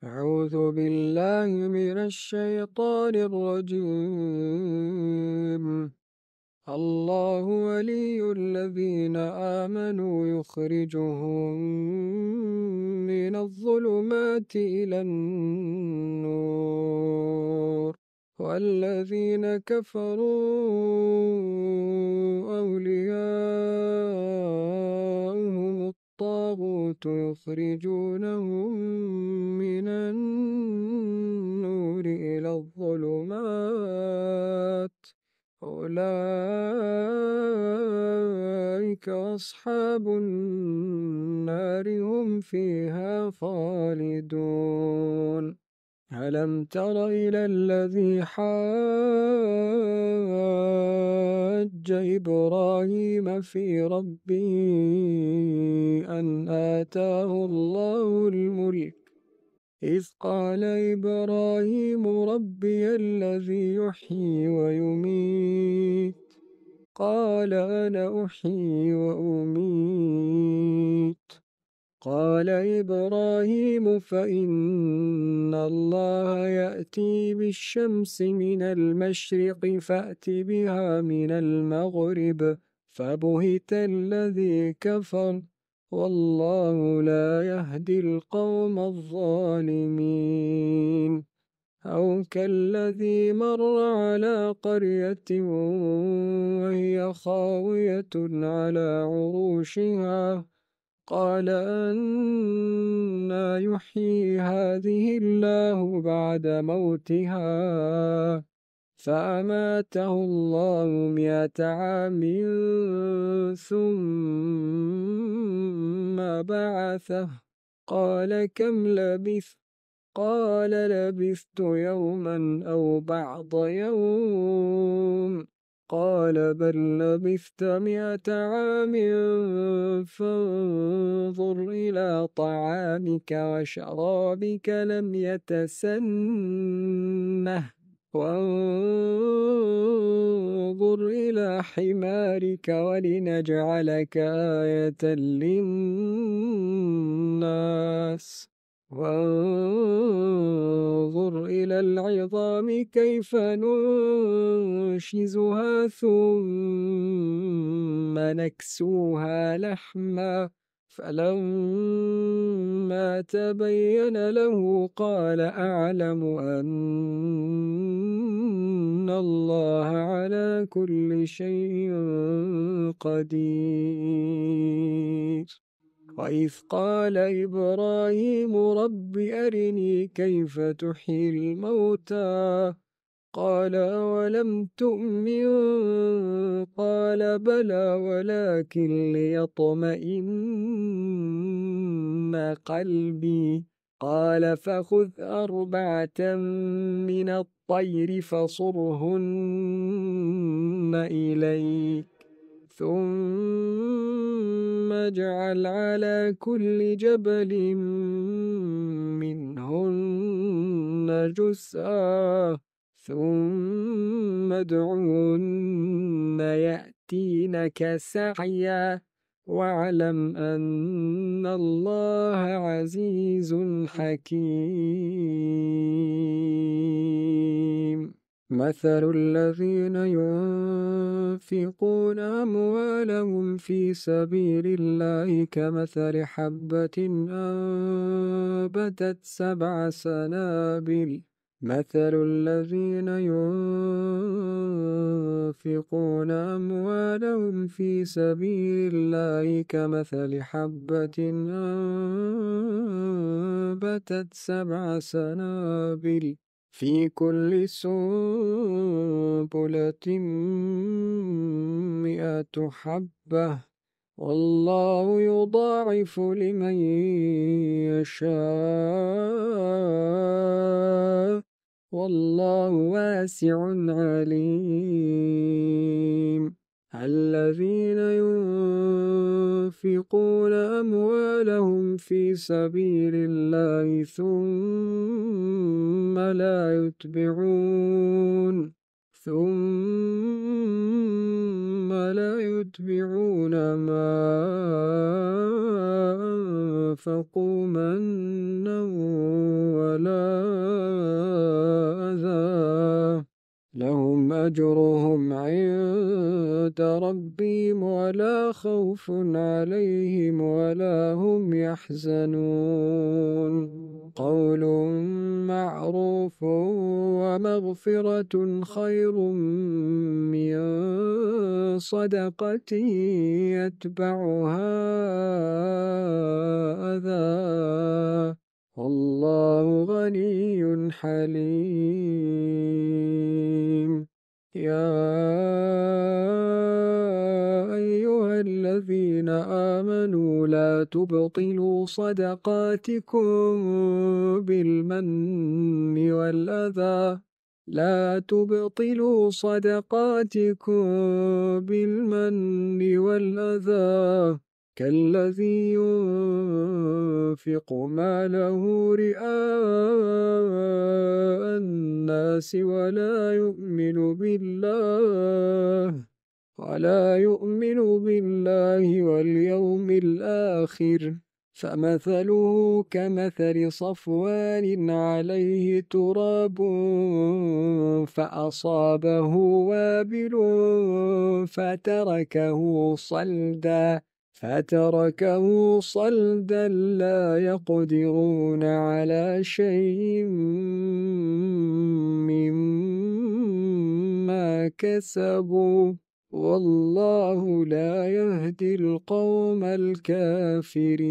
أعوذ بالله من الشيطان الرجيم. الله ولي الذين آمنوا يخرجهم من الظلمات إلى النور، والذين كفروا أولياؤهم الطاغوت يخرجونهم من النور إلى الظلمات، أولئك أصحاب النار هم فيها خالدون. ألم تر إلى الذي حاج إبراهيم في ربه أن آتاه الله الملك، إذ قال إبراهيم ربي الذي يحيي ويميت، قال أنا أحيي وأميت. قال إبراهيم فإن الله يأتي بالشمس من المشرق فأت بها من المغرب، فبهت الذي كفر، والله لا يهدي القوم الظالمين. أو كالذي مر على قرية وهي خاوية على عروشها، قال أنى يحيي هذه الله بعد موتها، فأماته الله 100 عام ثم بعثه، قال كم لبثت؟ قال لبثت يوما أو بعض يوم، قال بل لبثت 100 عام، فانظر إلى طعامك وشرابك لم يتسنه، وانظر إلى حمارك ولنجعلك آية للناس، وانظر إلى العظام كيف ننشزها ثم نكسوها لحما، فلما تبين له قال أعلم أن الله على كل شيء قدير. وإذ قال إبراهيم رب أرني كيف تحيي الموتى، قال أولم تؤمن؟ قال بلى ولكن ليطمئن قلبي، قال فخذ 4 من الطير فصرهن إليك، ثم اجعل على كل جبل منهن جزءا، ثم ادعهن يأتينك سعيا، واعلم أن الله عزيز حكيم. مثل الذين ينفقون أموالهم في سبيل الله كمثل حبة أنبتت 7 سنابل. مثل الذين ينفقون أموالهم في سبيل الله كمثل حبة أنبتت 7 سنابل في كل سنبلة 100 حبة، والله يضاعف لمن يشاء، والله واسع عليم. الذين ينفقون أموالهم في سبيل الله ثم لا يتبعون ما أنفقوا منا أجرهم عند ربهم ولا خوف عليهم ولا هم يحزنون قول معروف ومغفرة خير من صدقة يتبعها أذى والله غني حليم يا أيها الذين آمنوا لا تبطلوا صدقاتكم بالمن والأذى كالذي ينفق ماله رئاء الناس ولا يؤمن بالله واليوم الآخر فمثله كمثل صفوان عليه تراب فأصابه وابل فتركه صلدا لا يقدرون على شيء مما كسبوا والله لا يهدي القوم الكافرين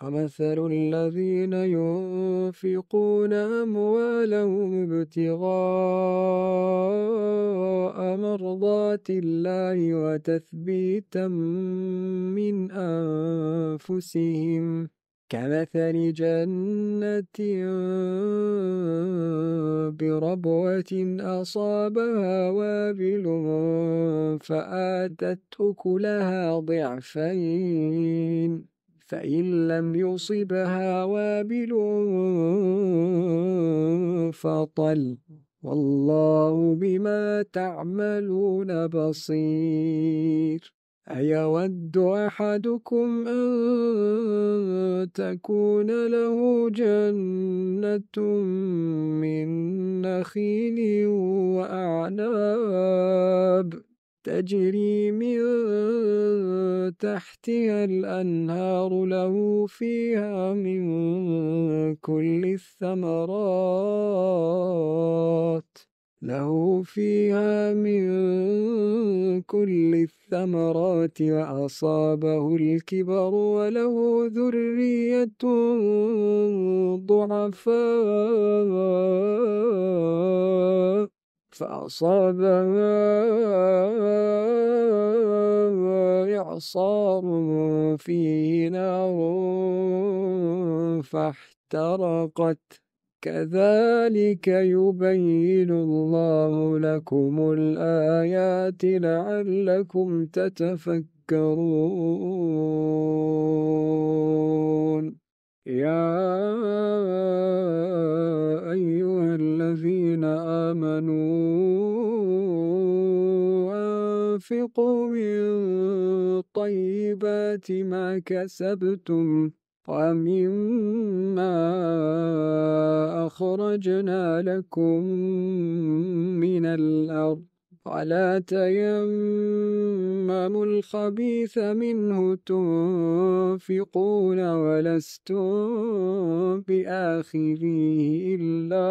ومثل الذين ينفقون أموالهم ابتغاء مرضات الله وتثبيتا من أنفسهم كمثل جنة بربوة أصابها وابل فآتت أكلها ضعفين فإن لم يصبها وابل فطل والله بما تعملون بصير أيود أحدكم أن تكون له جنة من نخيل وأعناب تجري من تحتها الأنهار له فيها من كل الثمرات وأصابه الكبر وله ذرية ضعفاء فأصابها إعصار فيه نار فاحترقت كذلك يبين الله لكم الآيات لعلكم تتفكرون يا أيها الذين آمنوا أنفقوا من طيبات ما كسبتم ومما أخرجنا لكم من الأرض ولا تيمموا الخبيث منه تنفقون ولستم بآخذيه إلا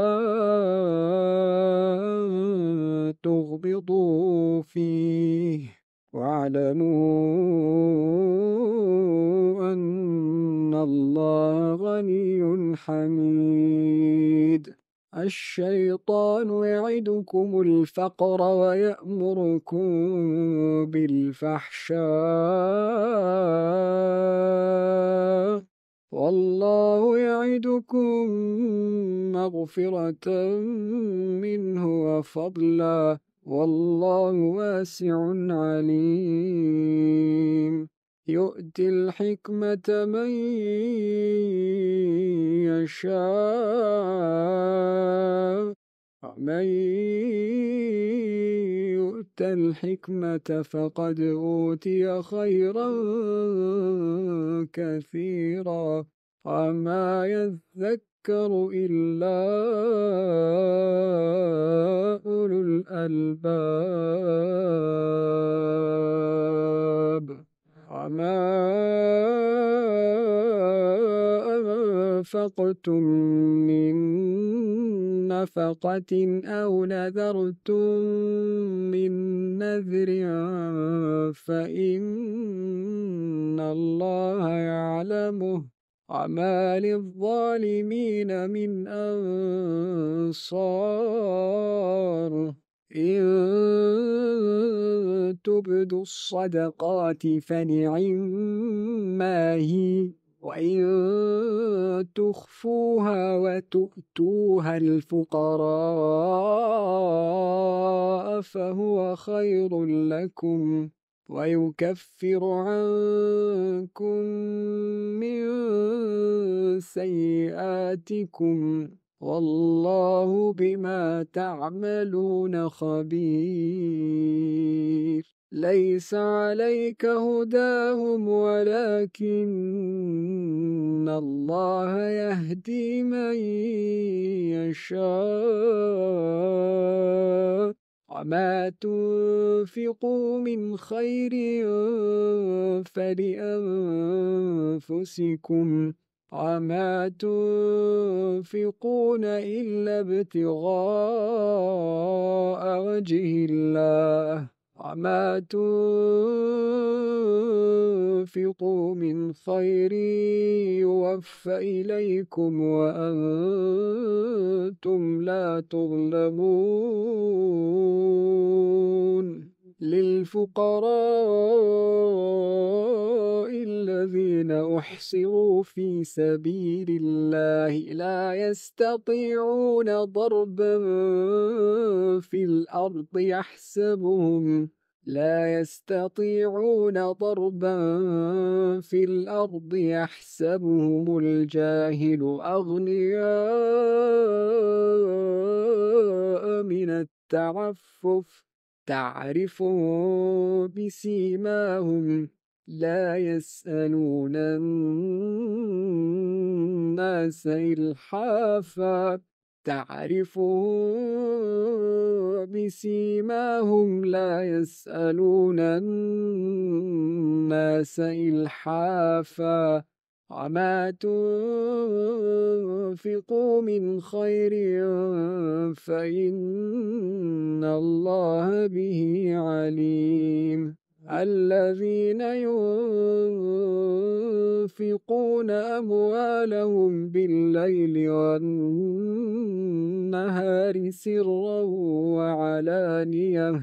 أن تغمضوا فيه واعلموا أن الله غني حميد الشيطان يعدكم الفقر ويأمركم بالفحشاء والله يعدكم مغفرة منه وفضلا والله واسع عليم يؤتي الحكمة من يشاء ومن يؤت الحكمة فقد أوتي خيرا كثيرا وما يذكر يتذكر إلا أولو الألباب وما أنفقتم من نفقة أو نذرتم من نذر فإن الله يعلمه وما للظالمين من أنصار إن تبدوا الصدقات فنعما هي وإن تخفوها وتؤتوها الفقراء فهو خير لكم ويكفر عنكم من سيئاتكم والله بما تعملون خبير ليس عليك هداهم ولكن الله يهدي من يشاء وما تنفقوا من خير فلأنفسكم وما تنفقون إلا ابتغاء وجه الله وما تنفقوا من خير يوفى إليكم وأنتم لا تظلمون للفقراء الذين أحصروا في سبيل الله لا يستطيعون ضربا في الأرض يحسبهم الجاهل أغنياء من التعفف تعرفهم بسيماهم لا يسألون الناس إلحافا وما تنفقوا من خير فإن الله به عليم الذين ينفقون أموالهم بالليل والنهار سرا وعلانية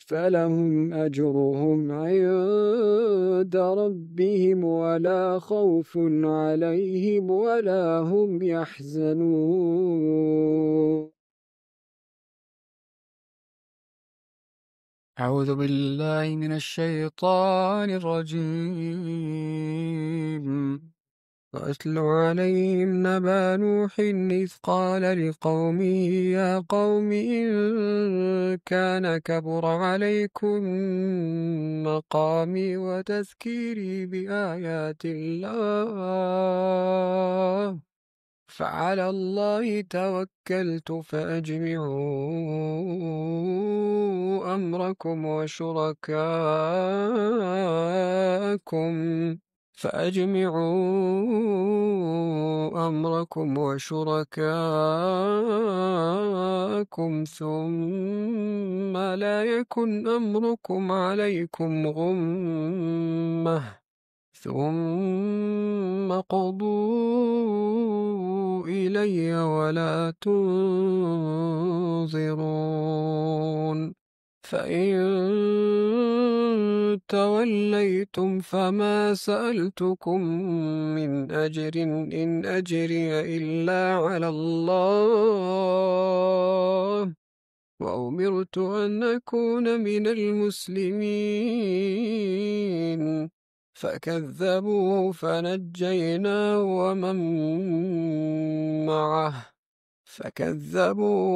فلهم أجرهم عند ربهم ولا خوف عليهم ولا هم يحزنون أعوذ بالله من الشيطان الرجيم وأتل عليهم نبأ نوح إذ قال لقومه يا قوم إن كان كبر عليكم مقامي وتذكيري بآيات الله فعلى الله توكلت فأجمعوا أمركم وشركاءكم ثم لا يكن أمركم عليكم غمة ثم قضوا إلي ولا تنظرون فإن توليتم فما سألتكم من أجر إن أجري إلا على الله وأمرت أن أكون من المسلمين فكذبوا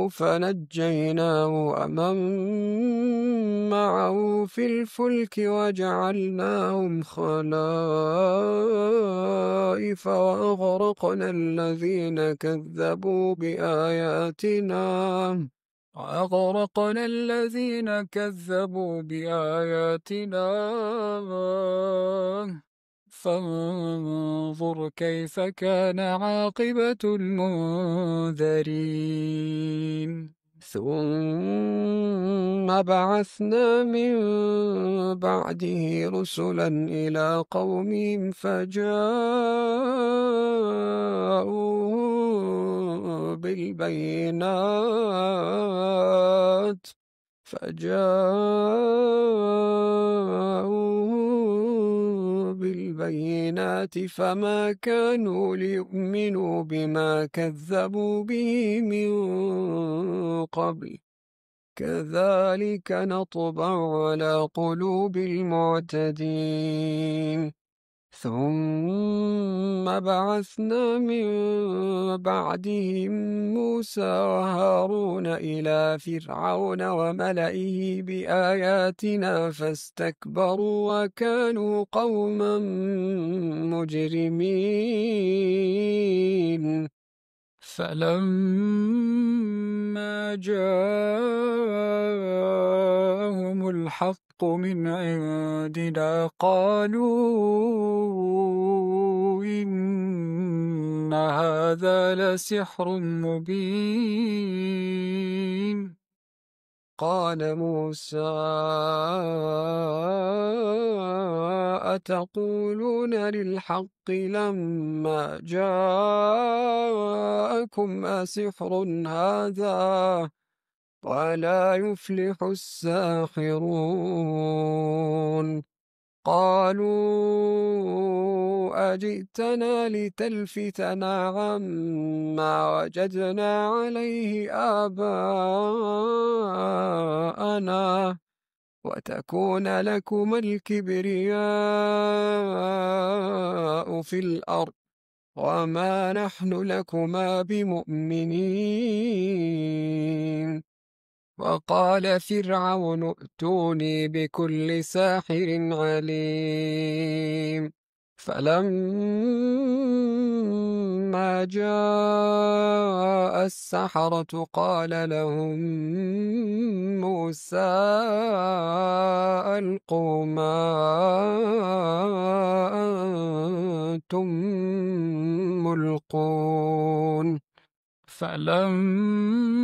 فنجيناه ومن معه في الفلك وجعلناهم خلائف وأغرقنا الذين كذبوا بآياتنا فانظر كيف كان عاقبة المنذرين ثم بعثنا من بعده رسلا إلى قومهم فجاءوا بالبينات فما كانوا ليؤمنوا بما كذبوا به من قبل كذلك نطبع على قلوب المعتدين ثم بعثنا من بعدهم موسى وهارون إلى فرعون وملئه بآياتنا فاستكبروا وكانوا قوما مجرمين فلما جاءهم الحق من عندنا قالوا إن هذا لسحر مبين قال موسى أتقولون للحق لما جاءكم أسحر هذا ولا يفلح الساحرون قالوا أجئتنا لتلفتنا عما وجدنا عليه آباءنا وتكون لكم الكبرياء في الأرض وما نحن لكما بمؤمنين وقال فرعون ائتوني بكل ساحر عليم فلما جاء السحرة قال لهم موسى ألقوا ما أنتم ملقون فلما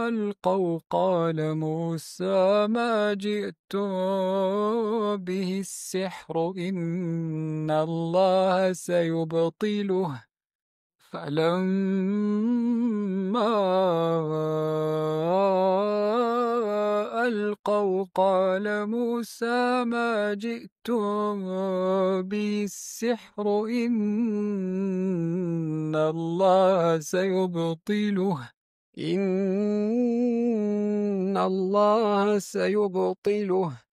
ألقوا قال موسى ما جئتم به السحر إن الله سيبطله فلما ألقوا قال موسى ما جئتم به السحر إن الله سيبطله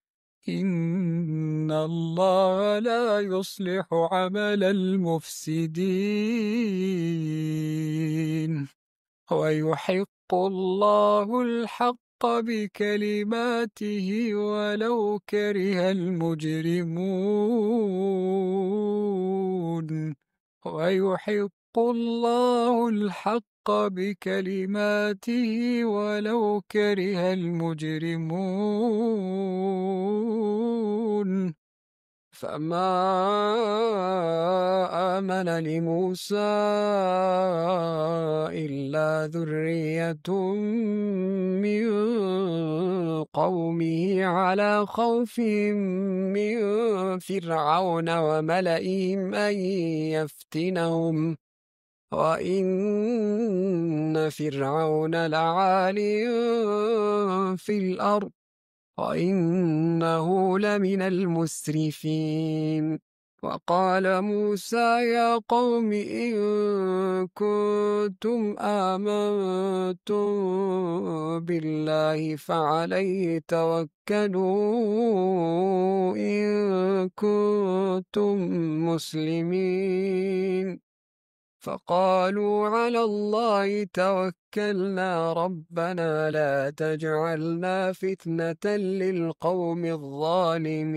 إن الله لا يصلح عمل المفسدين ويحق الله الحق بكلماته ولو كره المجرمون ويحق الله الحق بكلماته ولو كره المجرمون فما آمن لموسى إلا ذرية من قومه على خوف من فرعون وملئهم أن يفتنهم وإن فرعون لعال في الأرض وإنه لمن المسرفين وقال موسى يا قوم إن كنتم آمنتم بالله فعليه توكلوا إن كنتم مسلمين فقالوا على الله توكلنا ربنا لا تجعلنا فتنة للقوم الظالمين